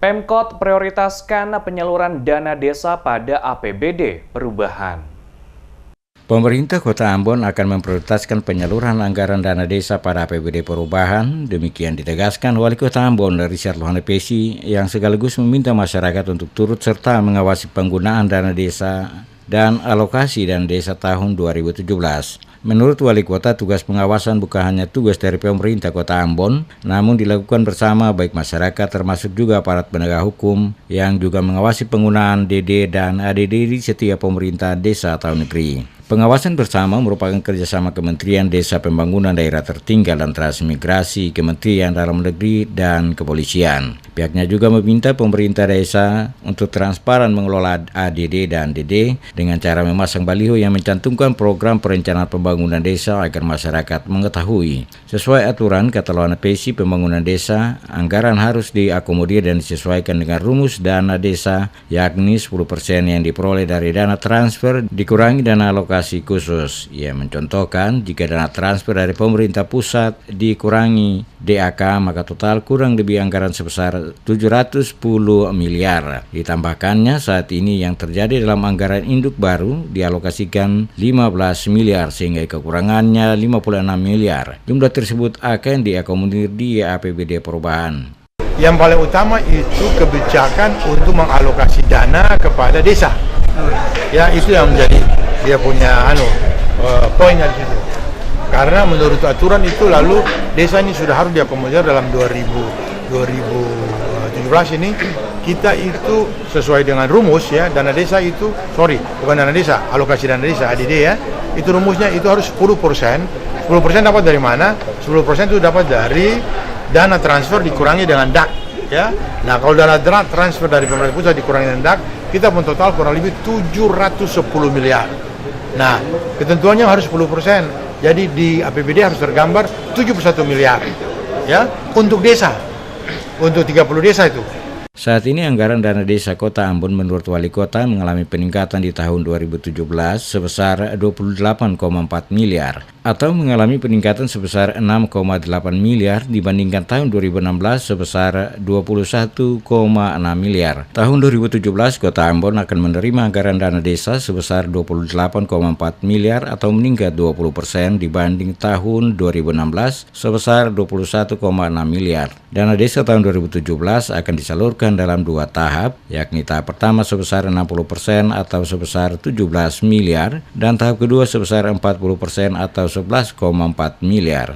Pemkot prioritaskan penyaluran dana desa pada APBD perubahan. Pemerintah Kota Ambon akan memprioritaskan penyaluran anggaran dana desa pada APBD perubahan. Demikian ditegaskan Wali Kota Ambon Richard Lohanepesi yang sekaligus meminta masyarakat untuk turut serta mengawasi penggunaan dana desa dan alokasi dana desa tahun 2017. Menurut Wali Kota, tugas pengawasan bukan hanya tugas dari pemerintah Kota Ambon, namun dilakukan bersama baik masyarakat termasuk juga aparat penegak hukum yang juga mengawasi penggunaan DD dan ADD di setiap pemerintah desa atau negeri. Pengawasan bersama merupakan kerjasama Kementerian Desa Pembangunan Daerah Tertinggal dan Transmigrasi, Kementerian Dalam Negeri, dan Kepolisian. Pihaknya juga meminta pemerintah desa untuk transparan mengelola ADD dan DD dengan cara memasang baliho yang mencantumkan program perencanaan pembangunan desa agar masyarakat mengetahui. Sesuai aturan, kata Lohanepesi, pembangunan desa, anggaran harus diakomodir dan disesuaikan dengan rumus dana desa, yakni 10% yang diperoleh dari dana transfer dikurangi dana alokasi khusus. Ia mencontohkan, jika dana transfer dari pemerintah pusat dikurangi DAK, maka total kurang lebih anggaran sebesar 710 miliar. Ditambahkannya, saat ini yang terjadi dalam anggaran induk baru dialokasikan 15 miliar sehingga kekurangannya 56 miliar. Jumlah tersebut akan diakomodir di APBD perubahan. Yang paling utama itu kebijakan untuk mengalokasi dana kepada desa. Ya, itu yang menjadi dia punya poinnya di situ. Karena menurut aturan itu lalu desa ini sudah harus diakomodir dalam 2017 ini. Kita itu sesuai dengan rumus ya, dana desa itu, bukan dana desa, alokasi dana desa ADD ya. Itu rumusnya itu harus 10%. 10% dapat dari mana? 10% itu dapat dari dana transfer dikurangi dengan DAK ya. Nah, kalau dana transfer dari pemerintah pusat dikurangi dengan DAK, kita pun total kurang lebih 710 miliar. Nah, ketentuannya harus 10%. Jadi di APBD harus tergambar 71 miliar ya untuk desa. Untuk 30 desa itu. Saat ini anggaran dana desa Kota Ambon menurut Wali Kota mengalami peningkatan di tahun 2017 sebesar 28,4 miliar atau mengalami peningkatan sebesar 6,8 miliar dibandingkan tahun 2016 sebesar 21,6 miliar. Tahun 2017 Kota Ambon akan menerima anggaran dana desa sebesar 28,4 miliar atau meningkat 20% dibanding tahun 2016 sebesar 21,6 miliar. Dana desa tahun 2017 akan disalurkan dalam 2 tahap, yakni tahap pertama sebesar 60% atau sebesar 17 miliar dan tahap kedua sebesar 40% atau 11,4 miliar.